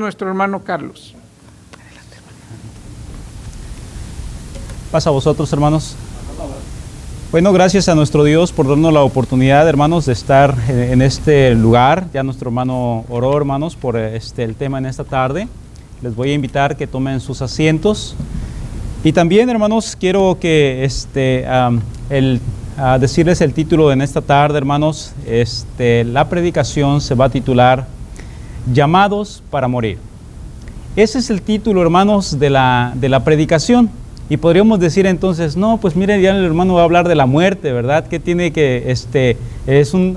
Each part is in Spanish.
nuestro hermano Carlos. Pasa a vosotros, hermanos. Bueno, gracias a nuestro Dios por darnos la oportunidad, hermanos, de estar en este lugar. Ya nuestro hermano oró, hermanos, por el tema en esta tarde. Les voy a invitar que tomen sus asientos. Y también, hermanos, quiero que decirles el título en esta tarde, hermanos. La predicación se va a titular Llamados para morir. Ese es el título, hermanos, de la predicación. Y podríamos decir entonces, no, pues mire, ya el hermano va a hablar de la muerte, ¿verdad? Que tiene que, es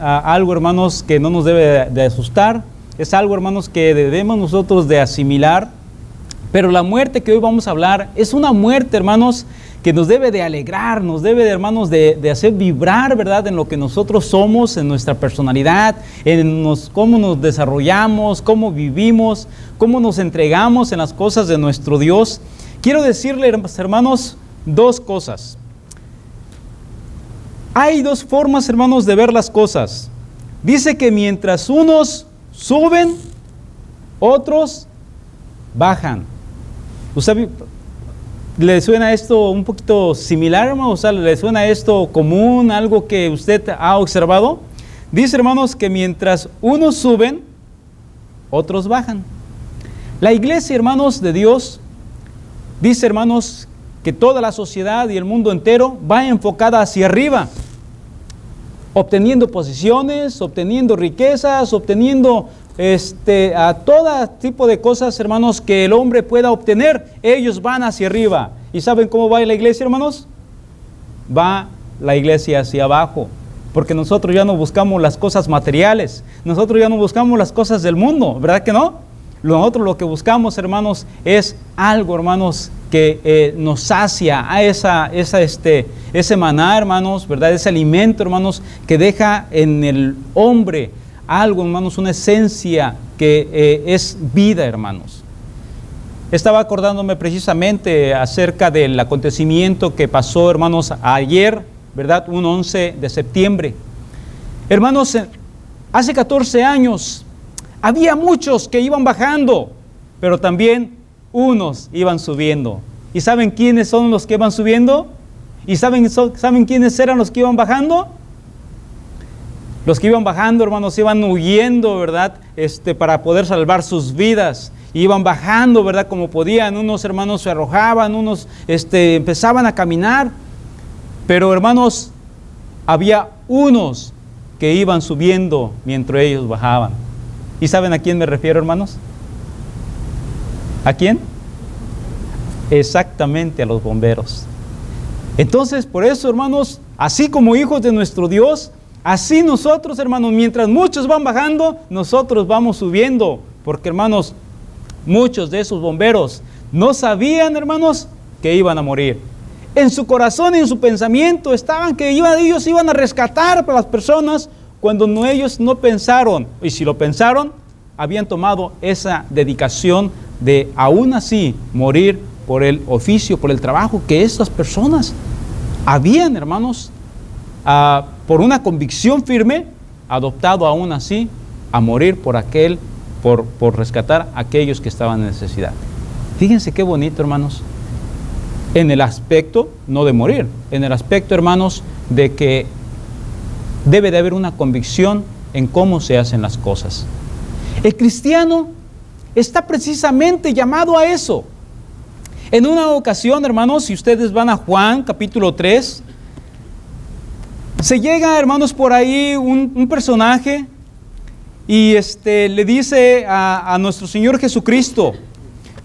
algo, hermanos, que no nos debe de asustar, es algo, hermanos, que debemos nosotros de asimilar, pero la muerte que hoy vamos a hablar es una muerte, hermanos, que nos debe de alegrar, nos debe, hermanos, de hacer vibrar, ¿verdad? En lo que nosotros somos, en nuestra personalidad, cómo nos desarrollamos, cómo vivimos, cómo nos entregamos en las cosas de nuestro Dios. Quiero decirle, hermanos, dos cosas. Hay dos formas, hermanos, de ver las cosas. Dice que mientras unos suben, otros bajan. ¿Usted le suena esto un poquito similar, hermano? O sea, ¿le suena esto común, algo que usted ha observado? Dice, hermanos, que mientras unos suben, otros bajan. La iglesia, hermanos, de Dios, dice, hermanos, que toda la sociedad y el mundo entero va enfocada hacia arriba, obteniendo posiciones, obteniendo riquezas, obteniendo a todo tipo de cosas, hermanos, que el hombre pueda obtener. Ellos van hacia arriba. ¿Y saben cómo va la iglesia, hermanos? Va la iglesia hacia abajo, porque nosotros ya no buscamos las cosas materiales, nosotros ya no buscamos las cosas del mundo, ¿verdad que no? Nosotros lo que buscamos, hermanos, es algo, hermanos, que nos sacia a ese maná, hermanos, ¿verdad? Ese alimento, hermanos, que deja en el hombre algo, hermanos, una esencia que es vida, hermanos. Estaba acordándome precisamente acerca del acontecimiento que pasó, hermanos, ayer, ¿verdad? Un 11 de septiembre. Hermanos, hace 14 años, había muchos que iban bajando, pero también unos iban subiendo. ¿Y saben quiénes son los que iban subiendo? ¿Y saben quiénes eran los que iban bajando? Los que iban bajando, hermanos, iban huyendo, ¿verdad? Para poder salvar sus vidas. Iban bajando, ¿verdad? Como podían. Unos, hermanos, se arrojaban, unos empezaban a caminar. Pero, hermanos, había unos que iban subiendo mientras ellos bajaban. ¿Y saben a quién me refiero, hermanos? ¿A quién? Exactamente a los bomberos. Entonces, por eso, hermanos, así como hijos de nuestro Dios, así nosotros, hermanos, mientras muchos van bajando, nosotros vamos subiendo. Porque, hermanos, muchos de esos bomberos no sabían, hermanos, que iban a morir. En su corazón y en su pensamiento estaban que ellos iban a rescatar a las personas, cuando ellos no pensaron, y si lo pensaron, habían tomado esa dedicación de aún así morir por el oficio, por el trabajo que estas personas habían, hermanos, por una convicción firme, adoptado aún así a morir por rescatar a aquellos que estaban en necesidad. Fíjense qué bonito, hermanos, en el aspecto, no de morir, en el aspecto, hermanos, de que debe de haber una convicción en cómo se hacen las cosas. El cristiano está precisamente llamado a eso. En una ocasión, hermanos, si ustedes van a Juan, capítulo 3, se llega, hermanos, por ahí un personaje y le dice a nuestro Señor Jesucristo,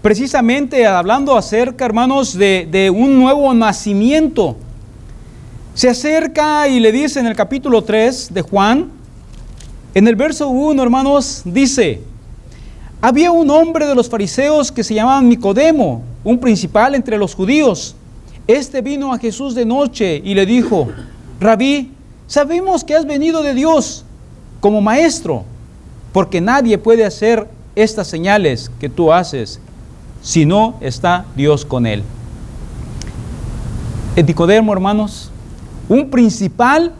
precisamente hablando acerca, hermanos, de un nuevo nacimiento. Se acerca y le dice en el capítulo 3 de Juan, en el verso 1, hermanos, dice: había un hombre de los fariseos que se llamaba Nicodemo, un principal entre los judíos. Este vino a Jesús de noche y le dijo: Rabí, sabemos que has venido de Dios como maestro, porque nadie puede hacer estas señales que tú haces si no está Dios con él. Nicodemo, hermanos, un principal,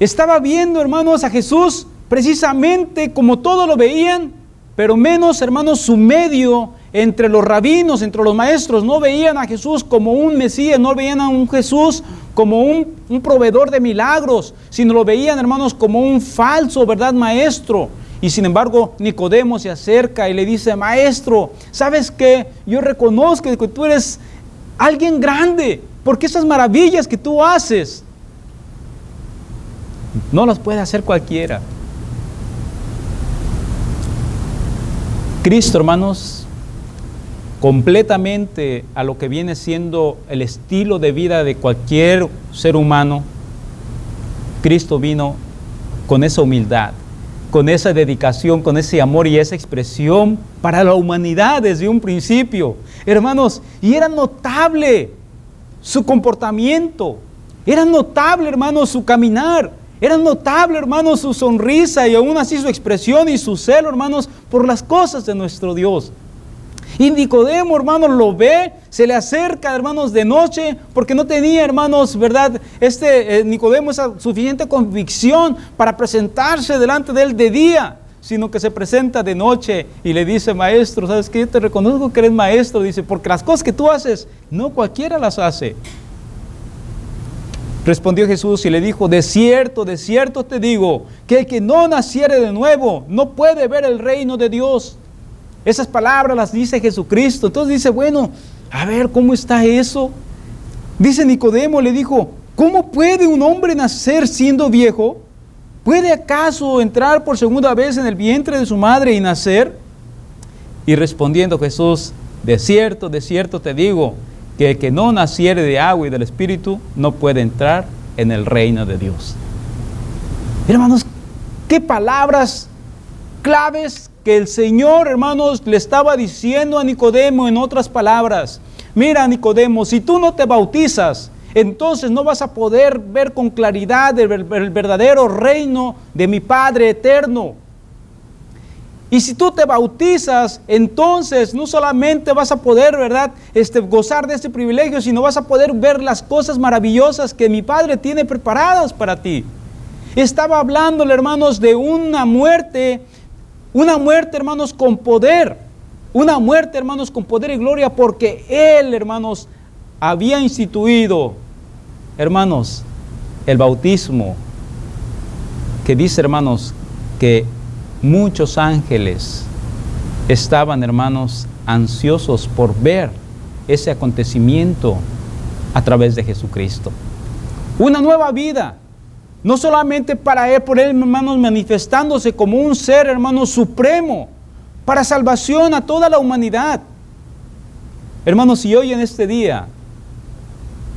estaba viendo, hermanos, a Jesús precisamente como todos lo veían, pero menos, hermanos, su medio entre los rabinos, entre los maestros. No veían a Jesús como un Mesías, no veían a un Jesús como un proveedor de milagros, sino lo veían, hermanos, como un falso, ¿verdad?, maestro. Y sin embargo, Nicodemo se acerca y le dice: maestro, ¿sabes qué? Yo reconozco que tú eres alguien grande, porque esas maravillas que tú haces no las puede hacer cualquiera. Cristo, hermanos, completamente a lo que viene siendo el estilo de vida de cualquier ser humano, Cristo vino con esa humildad, con esa dedicación, con ese amor y esa expresión para la humanidad desde un principio. Hermanos, y era notable su comportamiento, era notable, hermanos, su caminar, era notable, hermanos, su sonrisa y aún así su expresión y su celo, hermanos, por las cosas de nuestro Dios. Y Nicodemo, hermanos, lo ve, se le acerca, hermanos, de noche, porque no tenía, hermanos, ¿verdad? Nicodemo esa suficiente convicción para presentarse delante de él de día, sino que se presenta de noche y le dice: maestro, ¿sabes qué? Yo te reconozco que eres maestro, dice, porque las cosas que tú haces, no cualquiera las hace. Respondió Jesús y le dijo: de cierto te digo, que el que no naciere de nuevo, no puede ver el reino de Dios. Esas palabras las dice Jesucristo. Entonces dice: bueno, a ver, ¿cómo está eso? Dice Nicodemo, le dijo: ¿cómo puede un hombre nacer siendo viejo? ¿Puede acaso entrar por segunda vez en el vientre de su madre y nacer? Y respondiendo Jesús: de cierto te digo, que el que no naciere de agua y del Espíritu no puede entrar en el reino de Dios. Hermanos, qué palabras claves que el Señor, hermanos, le estaba diciendo a Nicodemo en otras palabras. Mira, Nicodemo, si tú no te bautizas, entonces no vas a poder ver con claridad el verdadero reino de mi Padre eterno. Y si tú te bautizas, entonces no solamente vas a poder, ¿verdad?, gozar de este privilegio, sino vas a poder ver las cosas maravillosas que mi Padre tiene preparadas para ti. Estaba hablándole, hermanos, de una muerte, hermanos, con poder. Una muerte, hermanos, con poder y gloria, porque Él, hermanos, había instituido, hermanos, el bautismo, que dice, hermanos, que muchos ángeles estaban, hermanos, ansiosos por ver ese acontecimiento a través de Jesucristo. Una nueva vida, no solamente para Él, por Él, hermanos, manifestándose como un ser, hermanos, supremo, para salvación a toda la humanidad. Hermanos, y hoy en este día,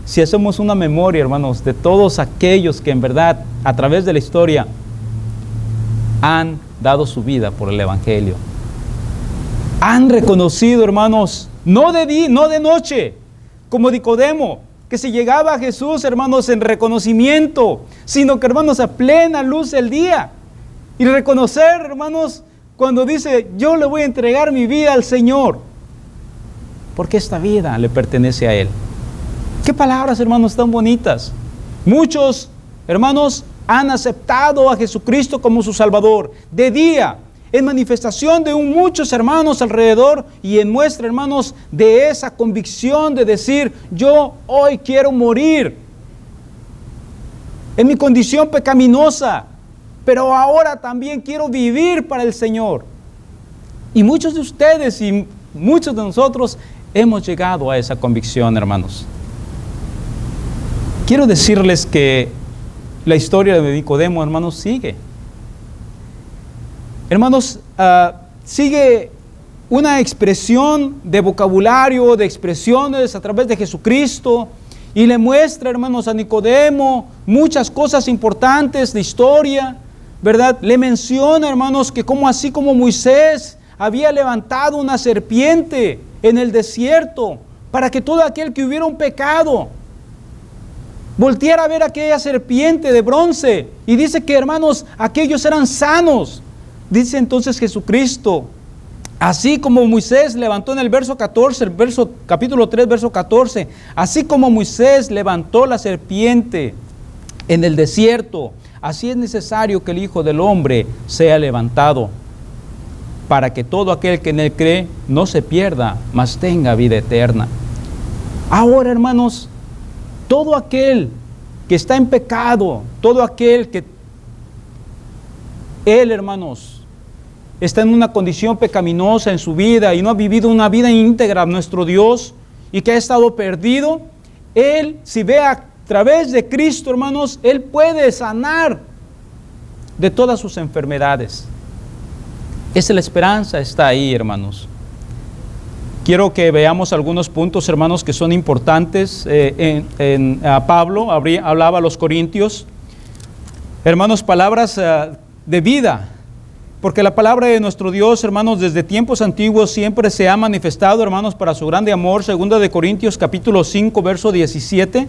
si hacemos una memoria, hermanos, de todos aquellos que en verdad, a través de la historia, han dado su vida por el Evangelio, han reconocido, hermanos, no de noche, como Nicodemo, que se llegaba a Jesús, hermanos, en reconocimiento, sino que, hermanos, a plena luz del día, y reconocer, hermanos, cuando dice: yo le voy a entregar mi vida al Señor, porque esta vida le pertenece a Él. Qué palabras, hermanos, tan bonitas. Muchos, hermanos, han aceptado a Jesucristo como su Salvador, de día, en manifestación de muchos hermanos alrededor y en muestra, hermanos, de esa convicción de decir: yo hoy quiero morir en mi condición pecaminosa, pero ahora también quiero vivir para el Señor. Y muchos de ustedes y muchos de nosotros hemos llegado a esa convicción, hermanos. Quiero decirles que la historia de Nicodemo, hermanos, sigue. Hermanos, sigue una expresión de vocabulario, de expresiones a través de Jesucristo, y le muestra, hermanos, a Nicodemo muchas cosas importantes de historia, ¿verdad? Le menciona, hermanos, que así como Moisés había levantado una serpiente en el desierto para que todo aquel que hubiera un pecado volteara a ver aquella serpiente de bronce, y dice que, hermanos, aquellos eran sanos. Dice entonces Jesucristo, así como Moisés levantó en el verso 14, capítulo 3, verso 14, así como Moisés levantó la serpiente en el desierto, así es necesario que el Hijo del Hombre sea levantado. para que todo aquel que en Él cree no se pierda, mas tenga vida eterna. Ahora, hermanos, todo aquel que está en pecado, todo aquel que Él, hermanos, está en una condición pecaminosa en su vida y no ha vivido una vida íntegra a nuestro Dios y que ha estado perdido, Él, si ve a través de Cristo, hermanos, Él puede sanar de todas sus enfermedades. Esa es la esperanza, está ahí, hermanos. Quiero que veamos algunos puntos, hermanos, que son importantes. Pablo hablaba a los corintios, hermanos, palabras de vida, porque la palabra de nuestro Dios, hermanos, desde tiempos antiguos siempre se ha manifestado, hermanos, para su grande amor. Segunda de Corintios capítulo 5, verso 17.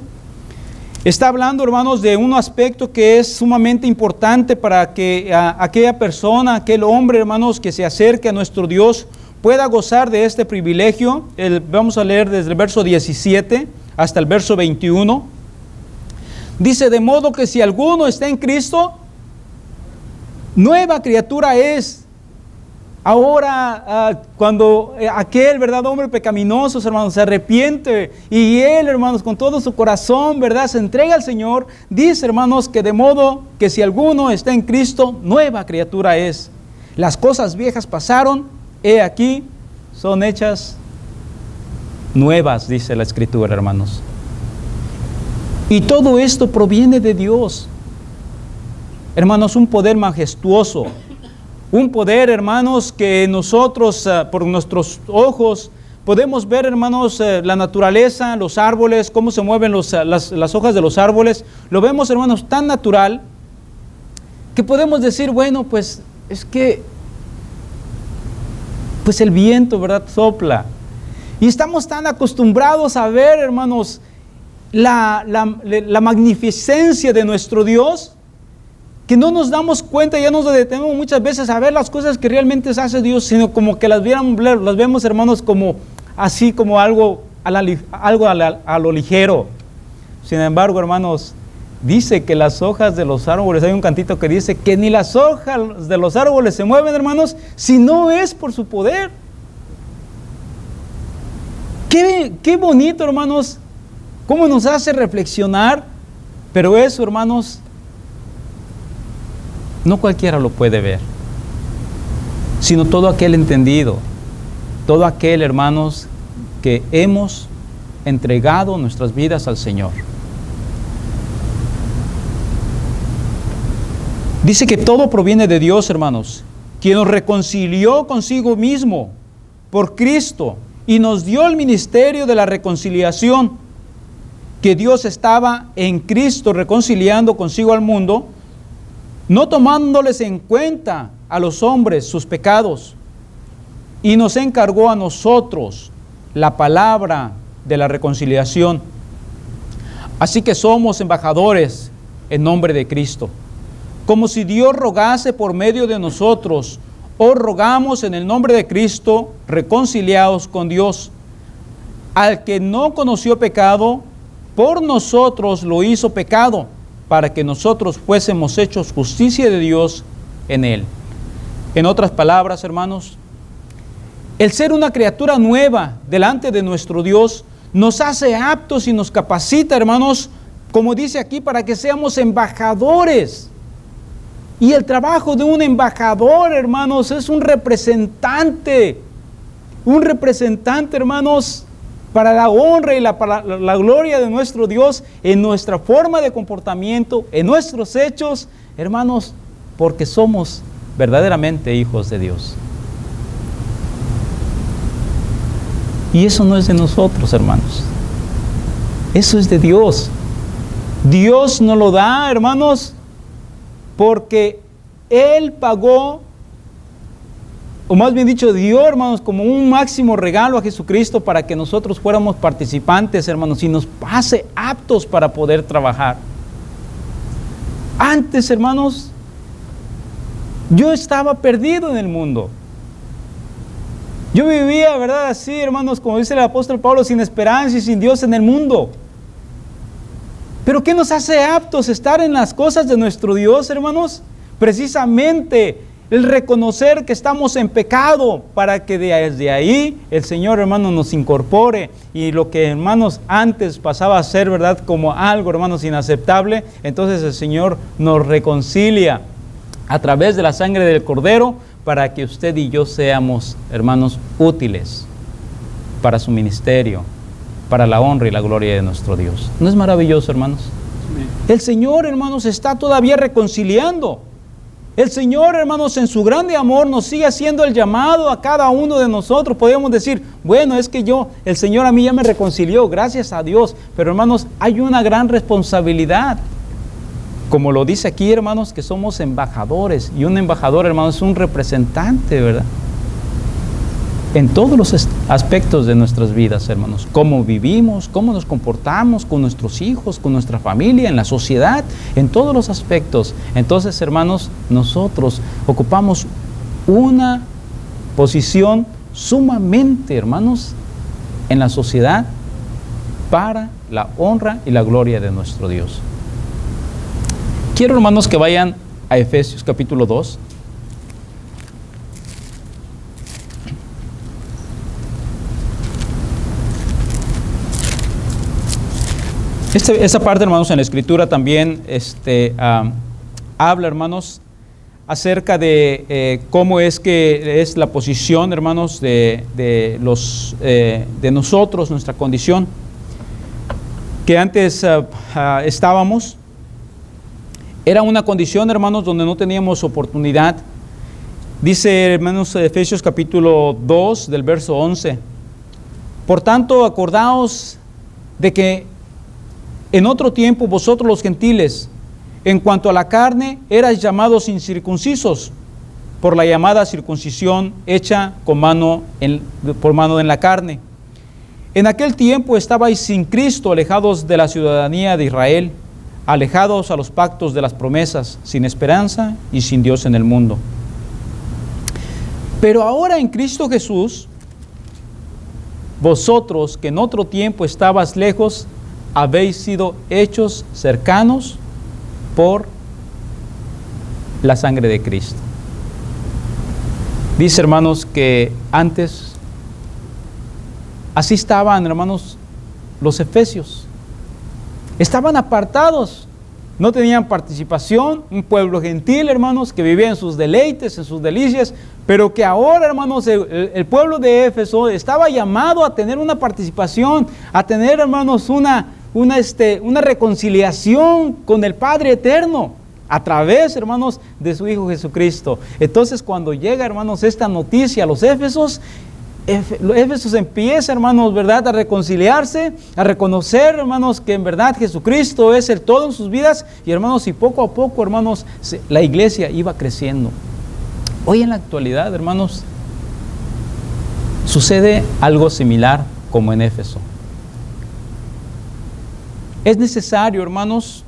Está hablando, hermanos, de un aspecto que es sumamente importante para que aquella persona, aquel hombre, hermanos, que se acerque a nuestro Dios, pueda gozar de este privilegio. Vamos a leer desde el verso 17 hasta el verso 21. Dice: de modo que si alguno está en Cristo, nueva criatura es. Ahora, cuando aquel, ¿verdad?, hombre pecaminoso, hermanos, se arrepiente y él, hermanos, con todo su corazón, ¿verdad?, se entrega al Señor, dice, hermanos, que de modo que si alguno está en Cristo, nueva criatura es. Las cosas viejas pasaron, he aquí, son hechas nuevas, dice la Escritura, hermanos. Y todo esto proviene de Dios. Hermanos, un poder majestuoso. Un poder, hermanos, que nosotros por nuestros ojos podemos ver, hermanos, la naturaleza, los árboles, cómo se mueven las hojas de los árboles. Lo vemos, hermanos, tan natural que podemos decir, bueno, pues es que pues el viento, ¿verdad?, sopla. Y estamos tan acostumbrados a ver, hermanos, la magnificencia de nuestro Dios, que no nos damos cuenta, ya nos detenemos muchas veces a ver las cosas que realmente hace Dios, sino como que las vemos, hermanos, como así, como algo a lo ligero. Sin embargo, hermanos, dice que las hojas de los árboles, hay un cantito que dice que ni las hojas de los árboles se mueven, hermanos, si no es por su poder. Qué bonito, hermanos, cómo nos hace reflexionar, pero eso, hermanos, no cualquiera lo puede ver, sino todo aquel entendido, todo aquel, hermanos, que hemos entregado nuestras vidas al Señor. Dice que todo proviene de Dios, hermanos, quien nos reconcilió consigo mismo por Cristo y nos dio el ministerio de la reconciliación, que Dios estaba en Cristo reconciliando consigo al mundo, no tomándoles en cuenta a los hombres sus pecados, y nos encargó a nosotros la palabra de la reconciliación. Así que somos embajadores en nombre de Cristo, como si Dios rogase por medio de nosotros. Os rogamos en el nombre de Cristo, reconciliaos con Dios. Al que no conoció pecado, por nosotros lo hizo pecado, para que nosotros fuésemos hechos justicia de Dios en Él. En otras palabras, hermanos, el ser una criatura nueva delante de nuestro Dios nos hace aptos y nos capacita, hermanos, como dice aquí, para que seamos embajadores. Y el trabajo de un embajador, hermanos, es un representante, hermanos, para la honra y la gloria de nuestro Dios, en nuestra forma de comportamiento, en nuestros hechos, hermanos, porque somos verdaderamente hijos de Dios. Y eso no es de nosotros, hermanos. Eso es de Dios. Dios nos lo da, hermanos, porque Él pagó, o más bien dicho, dio, hermanos, como un máximo regalo a Jesucristo para que nosotros fuéramos participantes, hermanos, y nos hace aptos para poder trabajar. Antes, hermanos, yo estaba perdido en el mundo. Yo vivía, ¿verdad?, así, hermanos, como dice el apóstol Pablo, sin esperanza y sin Dios en el mundo. Pero ¿qué nos hace aptos estar en las cosas de nuestro Dios, hermanos? Precisamente el reconocer que estamos en pecado, para que desde ahí el Señor, hermanos, nos incorpore, y lo que, hermanos, antes pasaba a ser, ¿verdad?, como algo, hermanos, inaceptable, entonces el Señor nos reconcilia a través de la sangre del Cordero, para que usted y yo seamos, hermanos, útiles para su ministerio, para la honra y la gloria de nuestro Dios. ¿No es maravilloso, hermanos? El Señor, hermanos, está todavía reconciliando. El Señor, hermanos, en su grande amor nos sigue haciendo el llamado a cada uno de nosotros. Podemos decir, bueno, es que el Señor a mí ya me reconcilió, gracias a Dios. Pero, hermanos, hay una gran responsabilidad. Como lo dice aquí, hermanos, que somos embajadores. Y un embajador, hermanos, es un representante, ¿verdad? En todos los aspectos de nuestras vidas, hermanos. Cómo vivimos, cómo nos comportamos con nuestros hijos, con nuestra familia, en la sociedad, en todos los aspectos. Entonces, hermanos, nosotros ocupamos una posición sumamente, hermanos, en la sociedad para la honra y la gloria de nuestro Dios. Quiero, hermanos, que vayan a Efesios capítulo 2. Esa parte, hermanos, en la Escritura también habla, hermanos, acerca de cómo es que es la posición, hermanos, de nosotros, nuestra condición, que antes estábamos. Era una condición, hermanos, donde no teníamos oportunidad. Dice, hermanos, Efesios capítulo 2, del verso 11. Por tanto, acordaos de que en otro tiempo vosotros los gentiles, en cuanto a la carne, erais llamados incircuncisos por la llamada circuncisión hecha por mano en la carne. En aquel tiempo estabais sin Cristo, alejados de la ciudadanía de Israel, alejados a los pactos de las promesas, sin esperanza y sin Dios en el mundo. Pero ahora en Cristo Jesús, vosotros que en otro tiempo estabais lejos, habéis sido hechos cercanos por la sangre de Cristo. Dice, hermanos, que antes así estaban, hermanos, los efesios. Estaban apartados, no tenían participación, un pueblo gentil, hermanos, que vivía en sus deleites, en sus delicias, pero que ahora, hermanos, el pueblo de Éfeso estaba llamado a tener una participación, a tener, hermanos, una reconciliación con el Padre eterno, a través, hermanos, de su Hijo Jesucristo. Entonces, cuando llega, hermanos, esta noticia a los Éfesos empieza, hermanos, ¿verdad?, a reconciliarse, a reconocer, hermanos, que en verdad Jesucristo es el todo en sus vidas, y, hermanos, y poco a poco, hermanos, la iglesia iba creciendo. Hoy en la actualidad, hermanos, sucede algo similar como en Éfeso. Es necesario, hermanos,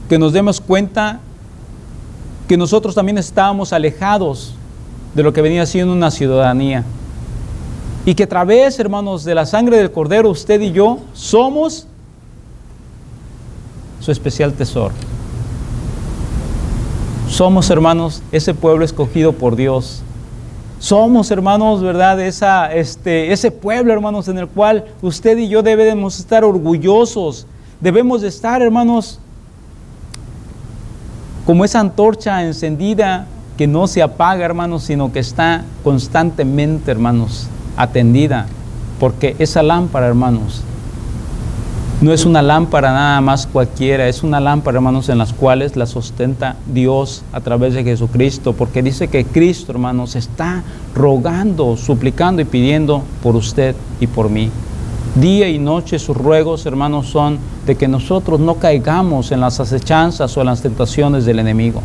que nos demos cuenta que nosotros también estábamos alejados de lo que venía siendo una ciudadanía. Y que a través, hermanos, de la sangre del Cordero, usted y yo somos su especial tesoro. Somos, hermanos, ese pueblo escogido por Dios. Somos, hermanos, ¿verdad?, ese pueblo, hermanos, en el cual usted y yo debemos estar orgullosos. Debemos de estar, hermanos, como esa antorcha encendida que no se apaga, hermanos, sino que está constantemente, hermanos, atendida, porque esa lámpara, hermanos, no es una lámpara nada más cualquiera, es una lámpara, hermanos, en las cuales la sustenta Dios a través de Jesucristo, porque dice que Cristo, hermanos, está rogando, suplicando y pidiendo por usted y por mí. Día y noche sus ruegos, hermanos, son de que nosotros no caigamos en las acechanzas o en las tentaciones del enemigo,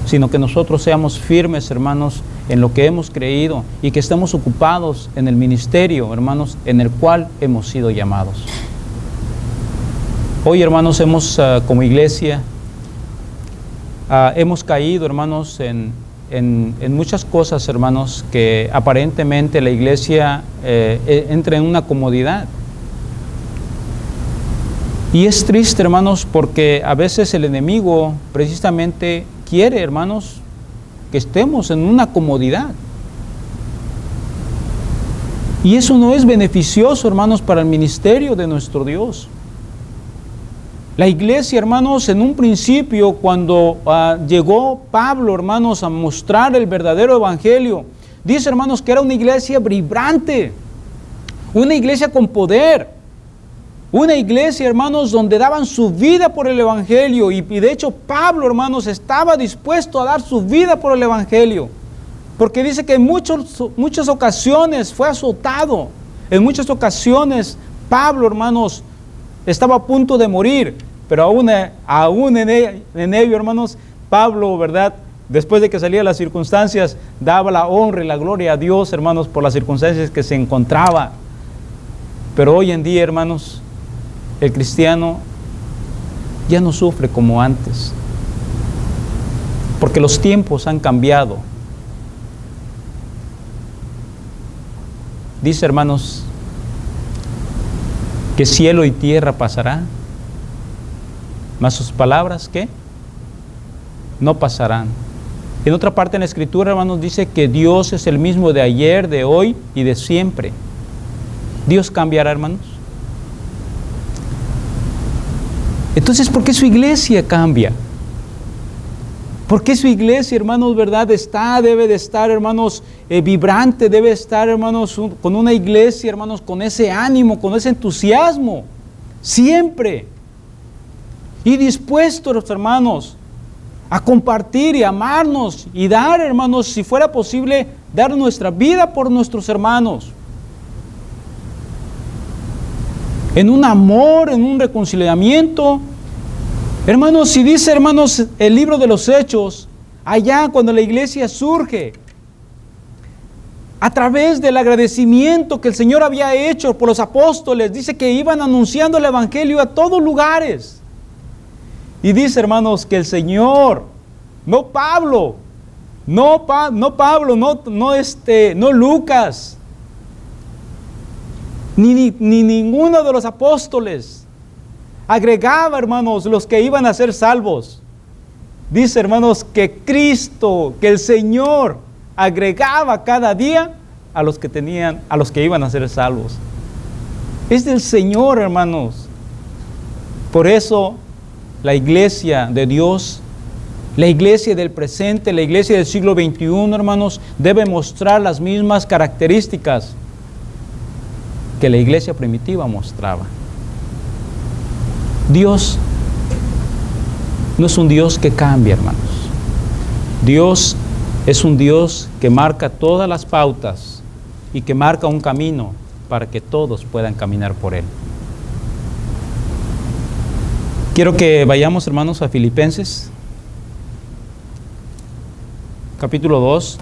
sino que nosotros seamos firmes, hermanos, en lo que hemos creído y que estemos ocupados en el ministerio, hermanos, en el cual hemos sido llamados. Hoy, hermanos, como iglesia, hemos caído, hermanos, en muchas cosas, hermanos, que aparentemente la iglesia entra en una comodidad. Y es triste, hermanos, porque a veces el enemigo precisamente quiere, hermanos, que estemos en una comodidad. Y eso no es beneficioso, hermanos, para el ministerio de nuestro Dios. La iglesia, hermanos, en un principio, cuando llegó Pablo, hermanos, a mostrar el verdadero evangelio, dice, hermanos, que era una iglesia vibrante, una iglesia con poder, una iglesia, hermanos, donde daban su vida por el evangelio. Y de hecho, Pablo, hermanos, estaba dispuesto a dar su vida por el evangelio. Porque dice que en muchas ocasiones fue azotado. En muchas ocasiones Pablo, hermanos, estaba a punto de morir. Pero aún en ello, hermanos, Pablo, ¿verdad? Después de que salía las circunstancias, daba la honra y la gloria a Dios, hermanos, por las circunstancias que se encontraba. Pero hoy en día, hermanos, el cristiano ya no sufre como antes. Porque los tiempos han cambiado. Dice, hermanos, que cielo y tierra pasará, mas sus palabras, ¿qué? No pasarán. En otra parte en la Escritura, hermanos, dice que Dios es el mismo de ayer, de hoy y de siempre. ¿Dios cambiará, hermanos? Entonces, ¿por qué su iglesia cambia? ¿Por qué su iglesia, hermanos, verdad, debe de estar, hermanos, vibrante, debe estar, hermanos, con una iglesia, hermanos, con ese ánimo, con ese entusiasmo, siempre? Y dispuestos, hermanos, a compartir y amarnos y dar, hermanos, si fuera posible, dar nuestra vida por nuestros hermanos. En un amor, en un reconciliamiento. Hermanos, si dice, hermanos, el libro de los Hechos, allá cuando la iglesia surge, a través del agradecimiento que el Señor había hecho por los apóstoles, dice que iban anunciando el evangelio a todos lugares. Y dice, hermanos, que el Señor, no Pablo, no Lucas, ni ninguno de los apóstoles agregaba, hermanos, los que iban a ser salvos. Dice, hermanos, que Cristo, que el Señor agregaba cada día a los que iban a ser salvos. Es del Señor, hermanos. Por eso la iglesia de Dios, la iglesia del presente, la iglesia del siglo XXI, hermanos, debe mostrar las mismas características que la iglesia primitiva mostraba. Dios no es un Dios que cambia, hermanos. Dios es un Dios que marca todas las pautas y que marca un camino para que todos puedan caminar por Él. Quiero que vayamos, hermanos, a Filipenses, capítulo 2.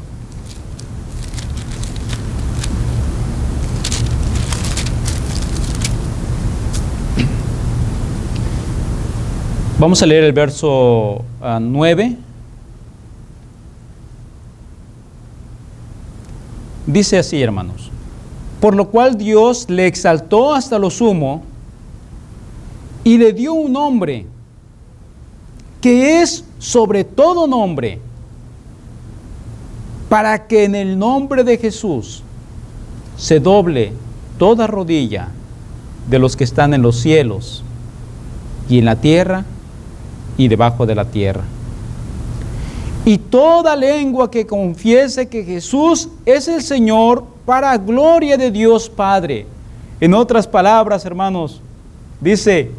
Vamos a leer el verso 9. Dice así, hermanos: por lo cual Dios le exaltó hasta lo sumo y le dio un nombre que es sobre todo nombre, para que en el nombre de Jesús se doble toda rodilla de los que están en los cielos y en la tierra y debajo de la tierra, y toda lengua que confiese que Jesús es el Señor, para gloria de Dios Padre. En otras palabras, hermanos, dice,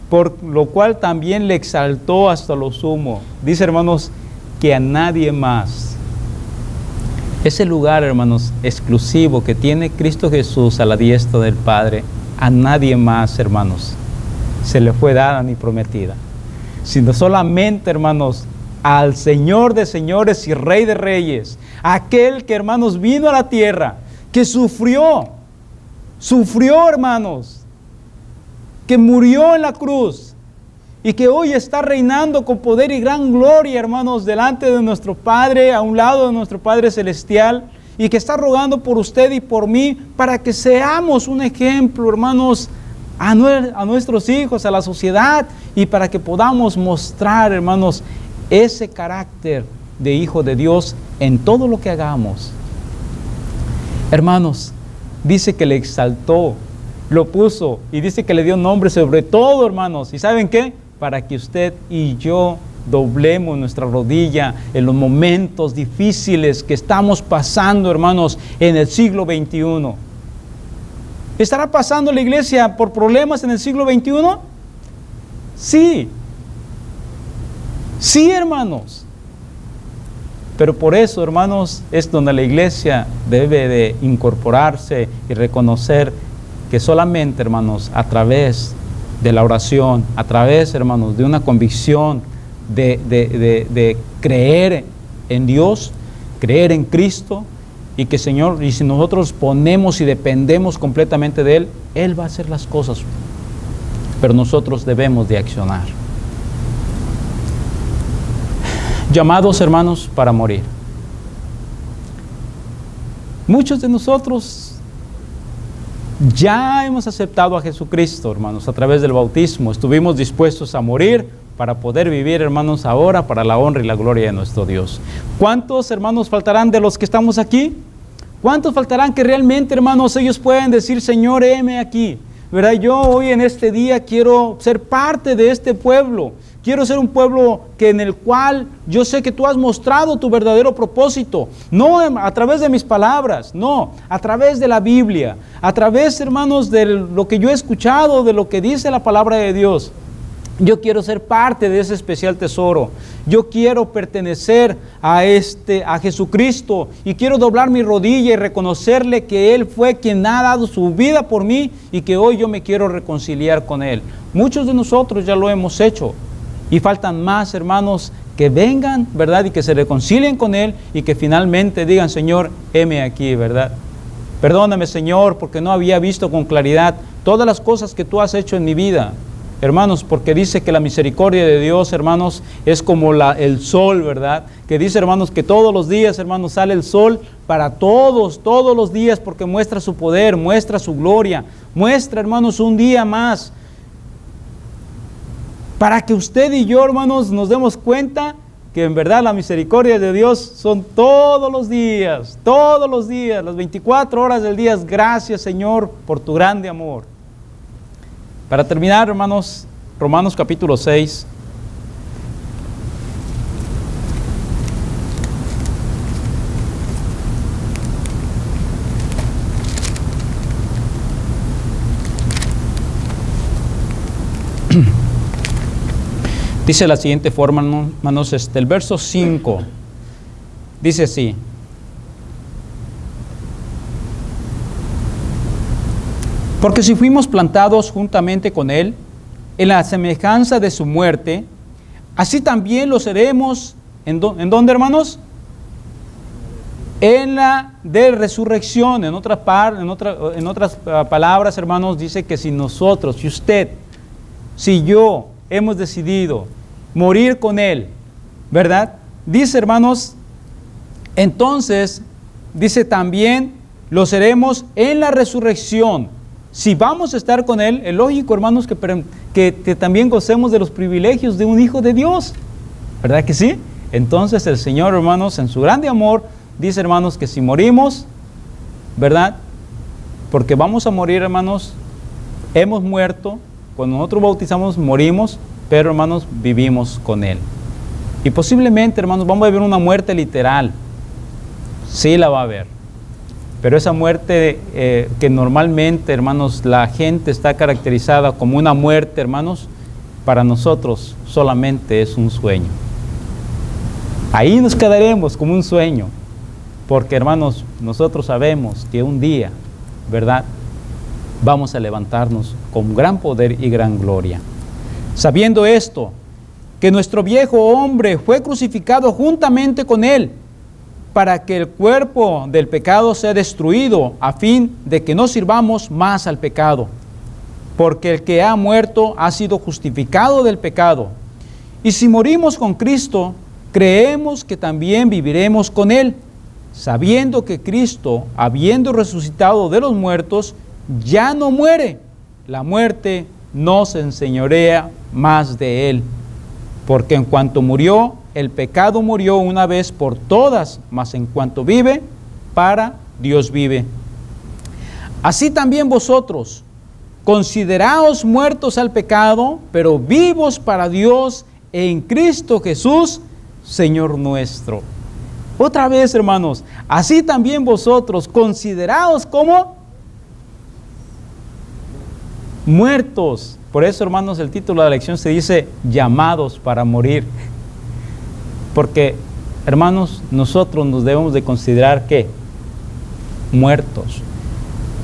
por lo cual también le exaltó hasta lo sumo. Dice, hermanos, que a nadie más. Ese lugar, hermanos, exclusivo que tiene Cristo Jesús a la diestra del Padre, a nadie más, hermanos, se le fue dada ni prometida, sino solamente, hermanos, al Señor de señores y Rey de reyes, aquel que, hermanos, vino a la tierra, que sufrió, hermanos, que murió en la cruz y que hoy está reinando con poder y gran gloria, hermanos, delante de nuestro Padre, a un lado de nuestro Padre Celestial, y que está rogando por usted y por mí para que seamos un ejemplo, hermanos, a nuestros hijos, a la sociedad, y para que podamos mostrar, hermanos, ese carácter de hijo de Dios en todo lo que hagamos. Hermanos, dice que le exaltó, lo puso y dice que le dio nombre sobre todo, hermanos. ¿Y saben qué? Para que usted y yo doblemos nuestra rodilla en los momentos difíciles que estamos pasando, hermanos, en el siglo XXI. ¿Estará pasando la iglesia por problemas en el siglo XXI? Sí. Sí, hermanos. Pero por eso, hermanos, es donde la iglesia debe de incorporarse y reconocer que solamente, hermanos, a través de la oración, a través, hermanos, de una convicción de creer en Dios, creer en Cristo, y que Señor, y si nosotros ponemos y dependemos completamente de Él, Él va a hacer las cosas, pero nosotros debemos de accionar. Llamados, hermanos, para morir. Muchos de nosotros ya hemos aceptado a Jesucristo, hermanos, a través del bautismo. Estuvimos dispuestos a morir para poder vivir, hermanos, ahora para la honra y la gloria de nuestro Dios. ¿Cuántos, hermanos, faltarán de los que estamos aquí? ¿Cuántos faltarán que realmente, hermanos, ellos puedan decir, Señor, heme aquí? ¿Verdad? Yo hoy en este día quiero ser parte de este pueblo. Quiero ser un pueblo en el cual yo sé que tú has mostrado tu verdadero propósito. No a través de mis palabras, no, a través de la Biblia. A través, hermanos, de lo que yo he escuchado, de lo que dice la palabra de Dios. Yo quiero ser parte de ese especial tesoro. Yo quiero pertenecer a Jesucristo y quiero doblar mi rodilla y reconocerle que Él fue quien ha dado su vida por mí y que hoy yo me quiero reconciliar con Él. Muchos de nosotros ya lo hemos hecho y faltan más, hermanos, que vengan, ¿verdad? Y que se reconcilien con Él y que finalmente digan, Señor, heme aquí, ¿verdad? Perdóname, Señor, porque no había visto con claridad todas las cosas que tú has hecho en mi vida. Hermanos, porque dice que la misericordia de Dios, hermanos, es como el sol, ¿verdad? Que dice, hermanos, que todos los días, hermanos, sale el sol para todos los días, porque muestra su poder, muestra su gloria, muestra, hermanos, un día más. Para que usted y yo, hermanos, nos demos cuenta que en verdad la misericordia de Dios son todos los días, las 24 horas del día. Gracias, Señor, por tu grande amor. Para terminar, hermanos, Romanos capítulo 6. Dice de la siguiente forma, hermanos, el verso 5, dice así. Porque si fuimos plantados juntamente con Él en la semejanza de su muerte, así también lo seremos, ¿en dónde, hermanos? En la de resurrección. En otras palabras, hermanos, dice que si nosotros, si usted, si yo hemos decidido morir con Él, ¿verdad? Dice, hermanos, entonces, dice también, lo seremos en la resurrección. Si vamos a estar con Él, es lógico, hermanos, que también gocemos de los privilegios de un hijo de Dios. ¿Verdad que sí? Entonces el Señor, hermanos, en su grande amor, dice, hermanos, que si morimos, ¿verdad? Porque vamos a morir, hermanos, hemos muerto, cuando nosotros bautizamos morimos, pero, hermanos, vivimos con Él. Y posiblemente, hermanos, vamos a vivir una muerte literal. Sí la va a haber. Pero esa muerte que normalmente, hermanos, la gente está caracterizada como una muerte, hermanos, para nosotros solamente es un sueño. Ahí nos quedaremos como un sueño, porque, hermanos, nosotros sabemos que un día, ¿verdad?, vamos a levantarnos con gran poder y gran gloria. Sabiendo esto, que nuestro viejo hombre fue crucificado juntamente con Él, para que el cuerpo del pecado sea destruido, a fin de que no sirvamos más al pecado. Porque el que ha muerto ha sido justificado del pecado. Y si morimos con Cristo, creemos que también viviremos con Él, sabiendo que Cristo, habiendo resucitado de los muertos, ya no muere. La muerte no se enseñorea más de Él. Porque en cuanto murió, el pecado murió una vez por todas, mas en cuanto vive, para Dios vive. Así también vosotros, consideraos muertos al pecado, pero vivos para Dios en Cristo Jesús, Señor nuestro. Otra vez, hermanos, así también vosotros, consideraos como muertos. Por eso, hermanos, el título de la lección se dice llamados para morir. Porque, hermanos, nosotros nos debemos de considerar ¿qué? Muertos.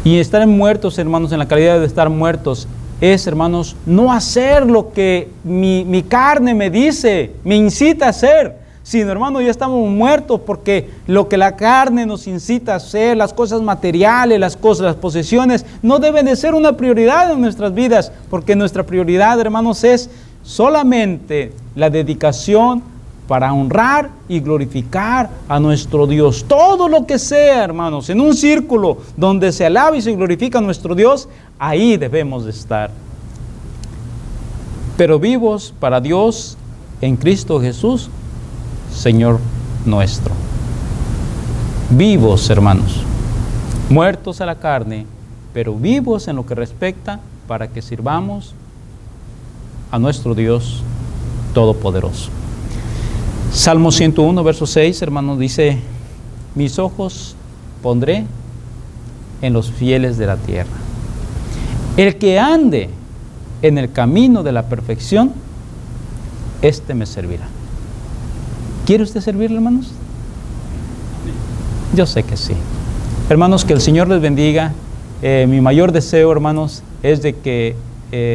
Y estar muertos, hermanos, en la calidad de estar muertos, es, hermanos, no hacer lo que mi carne me dice, me incita a hacer, sino, hermanos, ya estamos muertos porque lo que la carne nos incita a hacer, las cosas materiales, las posesiones, no deben de ser una prioridad en nuestras vidas, porque nuestra prioridad, hermanos, es solamente la dedicación para honrar y glorificar a nuestro Dios. Todo lo que sea, hermanos, en un círculo donde se alaba y se glorifica a nuestro Dios, ahí debemos de estar. Pero vivos para Dios en Cristo Jesús, Señor nuestro. Vivos, hermanos, muertos a la carne, pero vivos en lo que respecta para que sirvamos a nuestro Dios Todopoderoso. Salmo 101, verso 6, hermanos, dice: mis ojos pondré en los fieles de la tierra. El que ande en el camino de la perfección, éste me servirá. ¿Quiere usted servirle, hermanos? Yo sé que sí. Hermanos, que el Señor les bendiga. Mi mayor deseo, hermanos, es de que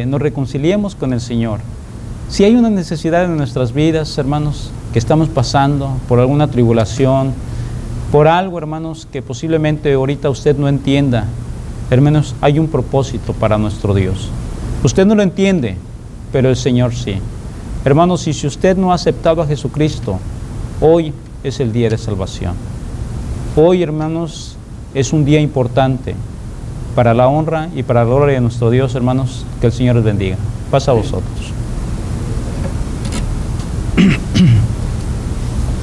nos reconciliemos con el Señor. Si hay una necesidad en nuestras vidas, hermanos, que estamos pasando por alguna tribulación, por algo, hermanos, que posiblemente ahorita usted no entienda, hermanos, hay un propósito para nuestro Dios. Usted no lo entiende, pero el Señor sí. Hermanos, y si usted no ha aceptado a Jesucristo, hoy es el día de salvación. Hoy, hermanos, es un día importante para la honra y para la gloria de nuestro Dios, hermanos. Que el Señor les bendiga. Paz a vosotros.